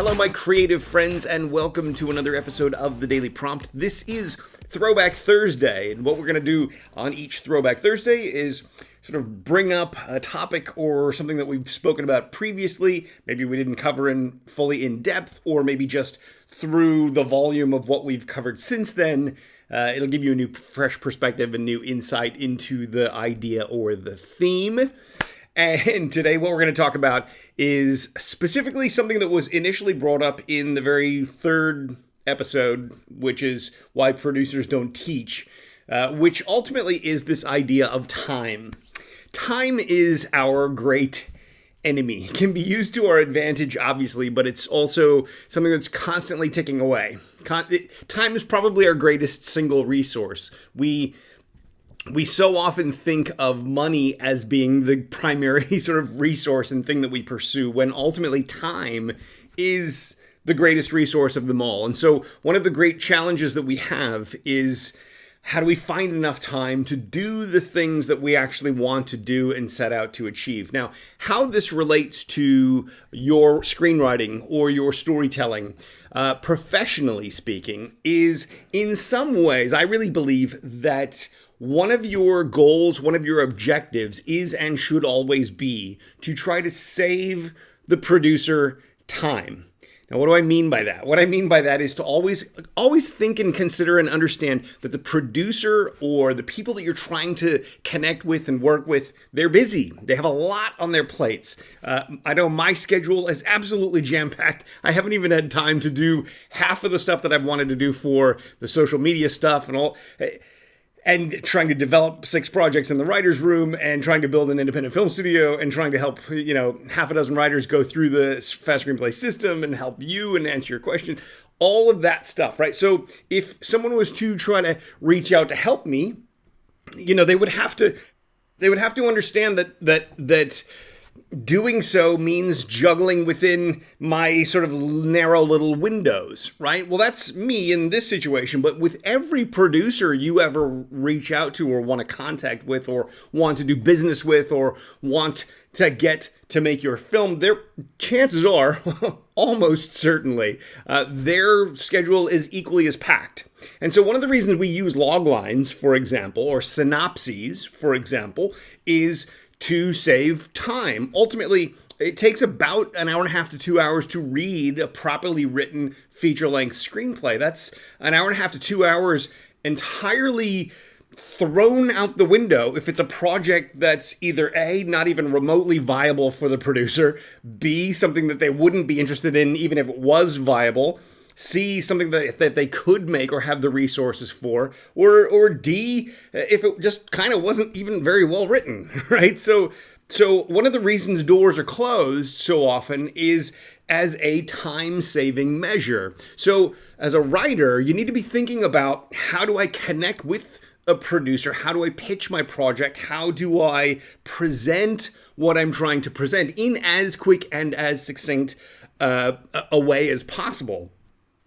Hello, my creative friends, and welcome to another episode of the Daily Prompt. This is Throwback Thursday, and what we're going to do on each Throwback Thursday is sort of bring up a topic or something that we've spoken about previously. Maybe we didn't cover fully in depth, or maybe just through the volume of what we've covered since then. It'll give you a new, fresh perspective and new insight into the idea or the theme. And today what we're going to talk about is specifically something that was initially brought up in the very third episode, which is why producers don't teach, which ultimately is this idea of time. Time is our great enemy. It can be used to our advantage, obviously, but it's also something that's constantly ticking away. Time is probably our greatest single resource. We so often think of money as being the primary sort of resource and thing that we pursue, when ultimately time is the greatest resource of them all. And so one of the great challenges that we have is, how do we find enough time to do the things that we actually want to do and set out to achieve? Now, how this relates to your screenwriting or your storytelling, professionally speaking, is in some ways, I really believe that one of your goals, one of your objectives is and should always be to try to save the producer time. Now, what do I mean by that? What I mean by that is to always think and consider and understand that the producer or the people that you're trying to connect with and work with, they're busy. They have a lot on their plates. I know my schedule is absolutely jam-packed. I haven't even had time to do half of the stuff that I've wanted to do for the social media stuff and all. And trying to develop 6 projects in the writer's room, and trying to build an independent film studio, and trying to help, half a dozen writers go through the Fast Screenplay system and help you and answer your questions. All of that stuff, right? So if someone was to try to reach out to help me, they would have to understand that doing so means juggling within my sort of narrow little windows, right? Well, that's me in this situation, but with every producer you ever reach out to or want to contact with or want to do business with or want to get to make your film, their chances are, almost certainly, their schedule is equally as packed. And so one of the reasons we use log lines, for example, or synopses, for example, is to save time. Ultimately, it takes about an hour and a half to 2 hours to read a properly written feature-length screenplay. That's an hour and a half to 2 hours entirely thrown out the window if it's a project that's either A, not even remotely viable for the producer, B, something that they wouldn't be interested in even if it was viable, C, something that they could make or have the resources for, or D, if it just kind of wasn't even very well written, right? So one of the reasons doors are closed so often is as a time-saving measure. So as a writer, you need to be thinking about, how do I connect with a producer? How do I pitch my project? How do I present what I'm trying to present in as quick and as succinct a way as possible?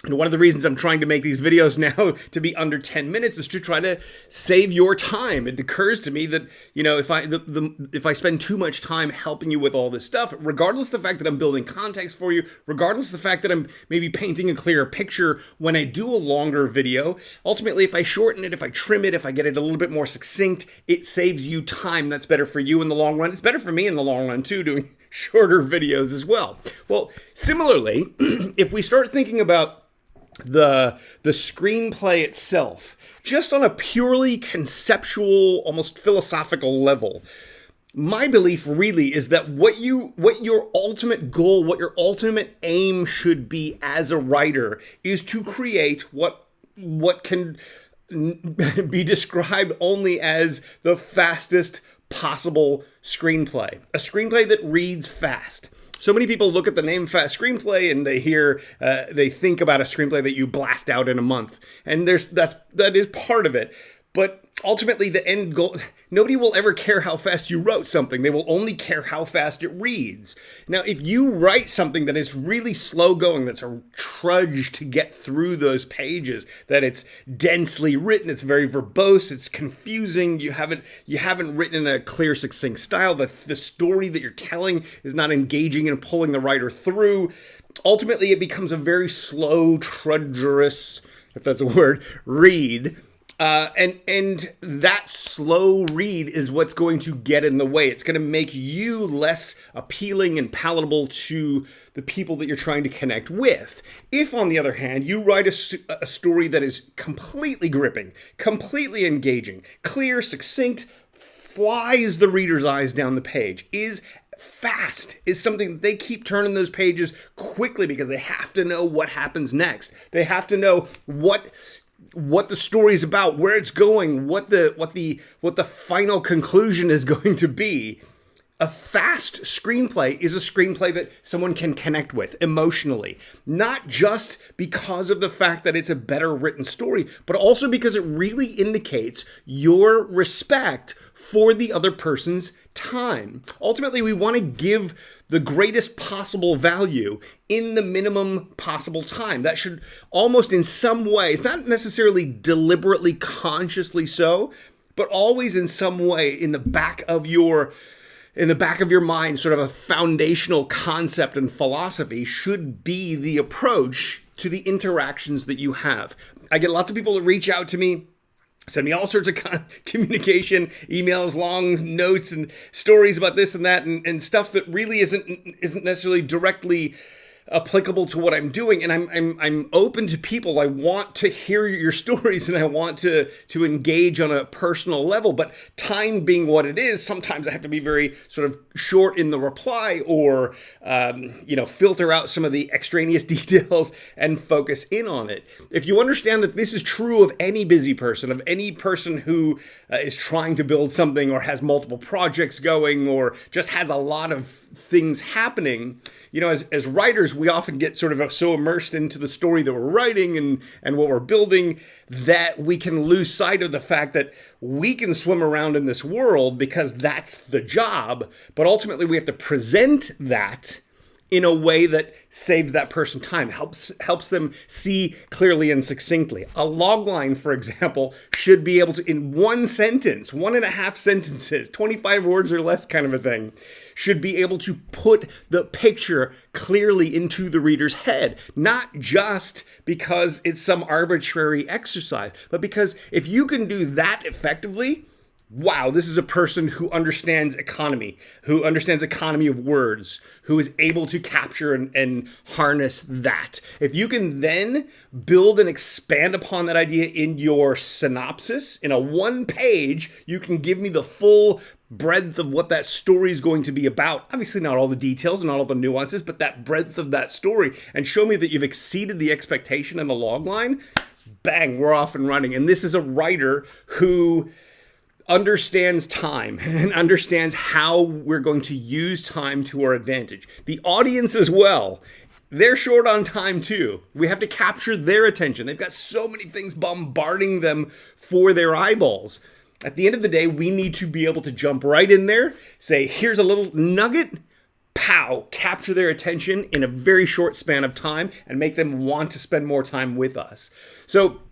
And one of the reasons I'm trying to make these videos now to be under 10 minutes is to try to save your time. It occurs to me that, if I spend too much time helping you with all this stuff, regardless of the fact that I'm building context for you, regardless of the fact that I'm maybe painting a clearer picture when I do a longer video, ultimately, if I shorten it, if I trim it, if I get it a little bit more succinct, it saves you time. That's better for you in the long run. It's better for me in the long run, too, doing shorter videos as well. Well, similarly, if we start thinking about the screenplay itself, just on a purely conceptual, almost philosophical level, my belief really is that what your ultimate goal, what your ultimate aim should be as a writer is to create what can be described only as the fastest possible screenplay. A screenplay that reads fast. So many people look at the name Fast Screenplay and they think about a screenplay that you blast out in a month. And that is part of it. But ultimately, the end goal, nobody will ever care how fast you wrote something. They will only care how fast it reads. Now, if you write something that is really slow going, that's a trudge to get through those pages, that it's densely written, it's very verbose, it's confusing, you haven't written in a clear, succinct style, the story that you're telling is not engaging and pulling the writer through, ultimately it becomes a very slow, trudgerous, if that's a word, read. And that slow read is what's going to get in the way. It's going to make you less appealing and palatable to the people that you're trying to connect with. If, on the other hand, you write a story that is completely gripping, completely engaging, clear, succinct, flies the reader's eyes down the page, is fast, is something that they keep turning those pages quickly because they have to know what happens next. They have to know what the story's about, where it's going, what the final conclusion is going to be. A fast screenplay is a screenplay that someone can connect with emotionally, not just because of the fact that it's a better written story, but also because it really indicates your respect for the other person's time. Ultimately, we want to give the greatest possible value in the minimum possible time. That should almost in some ways, not necessarily deliberately, consciously so, but always in some way in the back of your mind, sort of a foundational concept and philosophy should be the approach to the interactions that you have. I get lots of people that reach out to me, send me all sorts of communication, emails, long notes, and stories about this and that, and stuff that really isn't necessarily directly applicable to what I'm doing. And I'm open to people. I want to hear your stories and I want to engage on a personal level. But time being what it is, sometimes I have to be very sort of short in the reply or filter out some of the extraneous details and focus in on it. If you understand that this is true of any busy person, of any person who is trying to build something or has multiple projects going or just has a lot of things happening, as writers, we often get sort of so immersed into the story that we're writing and what we're building that we can lose sight of the fact that we can swim around in this world because that's the job. But ultimately, we have to present that in a way that saves that person time, helps them see clearly and succinctly. A logline, for example, should be able to, in one sentence, 1.5 sentences, 25 words or less kind of a thing, should be able to put the picture clearly into the reader's head. Not just because it's some arbitrary exercise, but because if you can do that effectively, wow, this is a person who understands economy of words, who is able to capture and harness that. If you can then build and expand upon that idea in your synopsis, in a one page, you can give me the full breadth of what that story is going to be about. Obviously not all the details and not all the nuances, but that breadth of that story, and show me that you've exceeded the expectation in the log line. Bang, we're off and running. And this is a writer who understands time and understands how we're going to use time to our advantage. The audience as well, they're short on time too. We have to capture their attention. They've got so many things bombarding them for their eyeballs. At the end of the day, we need to be able to jump right in there, say, here's a little nugget, pow, capture their attention in a very short span of time and make them want to spend more time with us. So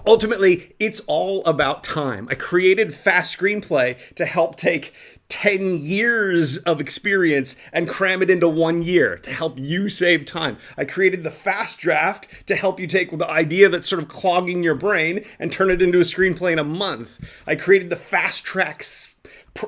ultimately, it's all about time. I created Fast Screenplay to help take 10 years of experience and cram it into 1 year to help you save time. I created the Fast Draft to help you take the idea that's sort of clogging your brain and turn it into a screenplay in a month. I created the Fast Track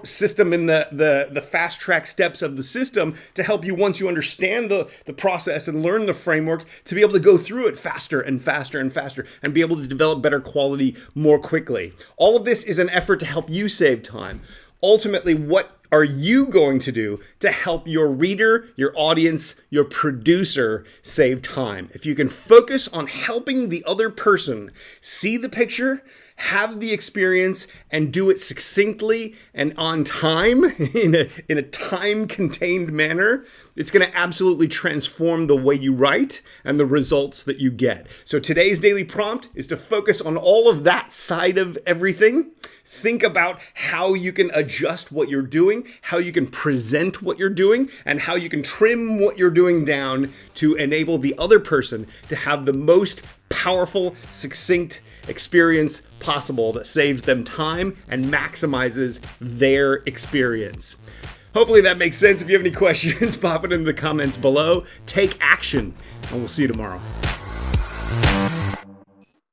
system in the fast track steps of the system to help you, once you understand the process and learn the framework, to be able to go through it faster and faster and faster and be able to develop better quality more quickly. All of this is an effort to help you save time. Ultimately, what are you going to do to help your reader, your audience, your producer save time? If you can focus on helping the other person see the picture, have the experience, and do it succinctly and on time, in a time-contained manner, it's going to absolutely transform the way you write and the results that you get. So today's daily prompt is to focus on all of that side of everything. Think about how you can adjust what you're doing, how you can present what you're doing, and how you can trim what you're doing down to enable the other person to have the most powerful, succinct experience possible that saves them time and maximizes their experience. Hopefully that makes sense. If you have any questions, pop it in the comments below. Take action, and we'll see you tomorrow.